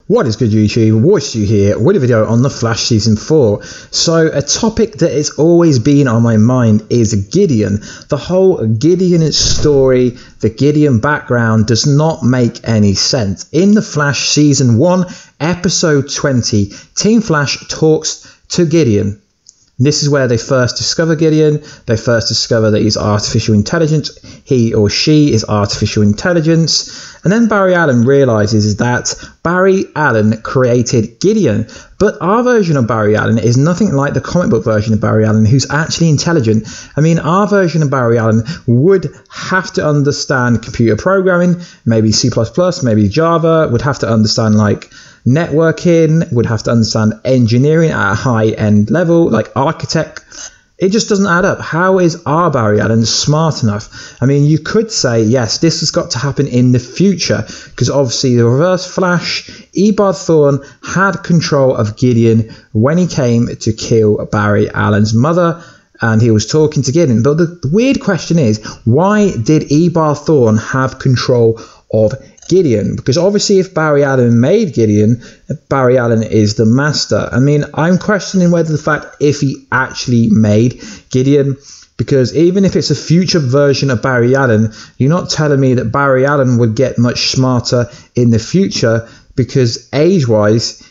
What is good, YouTube? Watched you here with a video on The Flash Season 4. So a topic that has always been on my mind is Gideon. The whole Gideon story, the Gideon background does not make any sense. In The Flash Season 1, Episode 20, Team Flash talks to Gideon. This is where they first discover Gideon. They first discover that he's artificial intelligence. He or she is artificial intelligence. And then Barry Allen realizes that Barry Allen created Gideon. But our version of Barry Allen is nothing like the comic book version of Barry Allen, who's actually intelligent. I mean, our version of Barry Allen would have to understand computer programming, maybe C++, maybe Java, would have to understand like networking, would have to understand engineering at a high-end level, like architect. It just doesn't add up. How is our Barry Allen smart enough? I mean, you could say, yes, this has got to happen in the future, because obviously the Reverse Flash, Eobard Thawne, had control of Gideon when he came to kill Barry Allen's mother, and he was talking to Gideon. But the weird question is, why did Eobard Thawne have control of Gideon? Because obviously if Barry Allen made Gideon, Barry Allen is the master. I mean, I'm questioning whether the fact if he actually made Gideon, because even if it's a future version of Barry Allen, you're not telling me that Barry Allen would get much smarter in the future, because age-wise,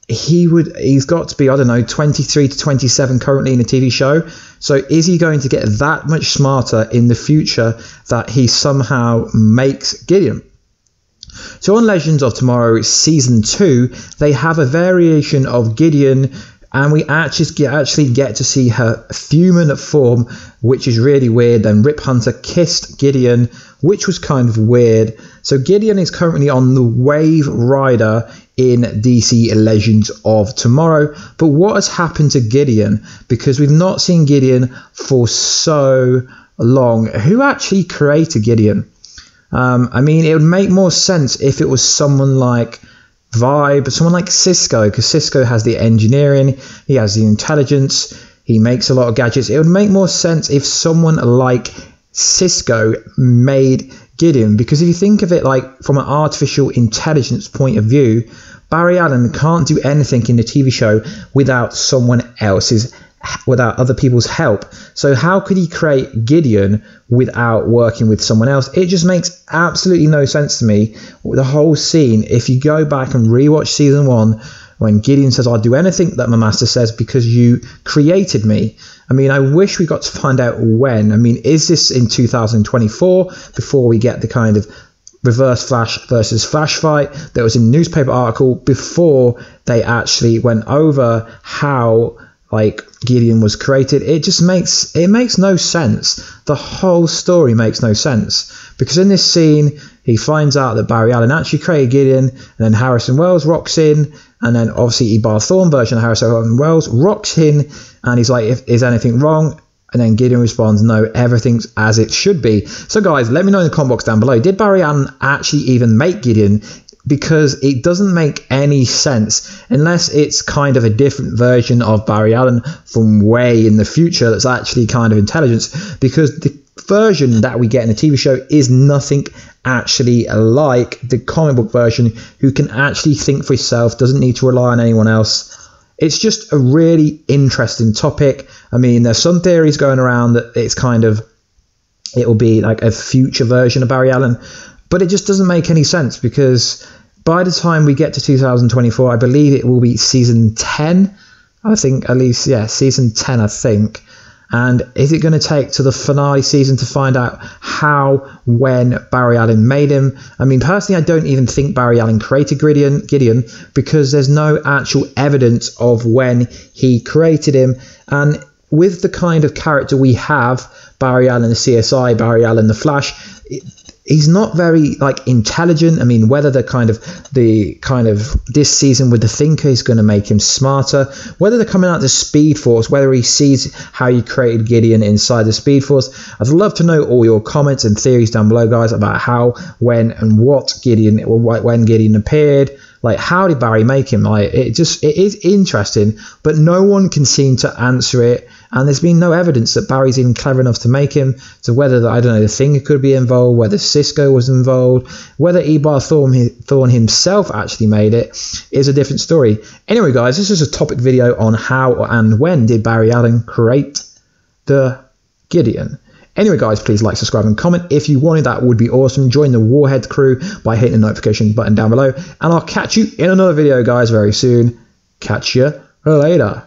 he's got to be, I don't know, 23 to 27 currently in the TV show. So is he going to get that much smarter in the future that he somehow makes Gideon? So on Legends of Tomorrow Season 2, they have a variation of Gideon, and we actually get to see her human form, which is really weird. Then Rip Hunter kissed Gideon, which was kind of weird. So Gideon is currently on the Wave Rider in DC Legends of Tomorrow. But what has happened to Gideon? Because we've not seen Gideon for so long. Who actually created Gideon? I mean, it would make more sense if it was someone like Vibe, someone like Cisco, because Cisco has the engineering, he has the intelligence, he makes a lot of gadgets. It would make more sense if someone like Cisco made Gideon, because if you think of it like from an artificial intelligence point of view, Barry Allen can't do anything in the TV show without without other people's help. So how could he create Gideon without working with someone else? It just makes absolutely no sense to me. The whole scene, if you go back and rewatch Season 1, when Gideon says, I'll do anything that my master says because you created me. I mean, I wish we got to find out when. I mean, is this in 2024 before we get the kind of Reverse Flash versus Flash fight that was in a newspaper article before they actually went over how like Gideon was created? It just makes no sense. The whole story makes no sense, because in this scene he finds out that Barry Allen actually created Gideon, and then Harrison Wells rocks in, and then obviously Eobard Thawne version of Harrison Wells rocks in, and he's like, is anything wrong? And then Gideon responds, no, everything's as it should be. So guys, let me know in the comment box down below, did Barry Allen actually even make Gideon? Because it doesn't make any sense unless it's kind of a different version of Barry Allen from way in the future that's actually kind of intelligence, because the version that we get in the TV show is nothing actually like the comic book version, who can actually think for himself, doesn't need to rely on anyone else. It's just a really interesting topic. I mean, there's some theories going around that it will be like a future version of Barry Allen, but it just doesn't make any sense, because by the time we get to 2024, I believe it will be Season 10. I think at least, yeah, Season 10, I think. And is it going to take to the finale season to find out when Barry Allen made him? I mean, personally, I don't even think Barry Allen created Gideon, because there's no actual evidence of when he created him. And with the kind of character we have, Barry Allen the CSI, Barry Allen the Flash, he's not very like intelligent. I mean, whether the kind of this season with the Thinker is going to make him smarter, whether they're coming out the Speed Force, whether he sees how you created Gideon inside the Speed Force. I'd love to know all your comments and theories down below, guys, about how, when, and what Gideon, or when Gideon appeared. Like, how did Barry make him? Like, it is interesting, but no one can seem to answer it. and there's been no evidence that Barry's even clever enough to make him. So whether, I don't know, the Thing could be involved, whether Cisco was involved, whether Eobard Thawne himself actually made it is a different story. Anyway, guys, this is a topic video on how and when did Barry Allen create the Gideon. Anyway, guys, please like, subscribe, and comment if you wanted. That would be awesome. Join the Warhead crew by hitting the notification button down below. And I'll catch you in another video, guys, very soon. Catch you later.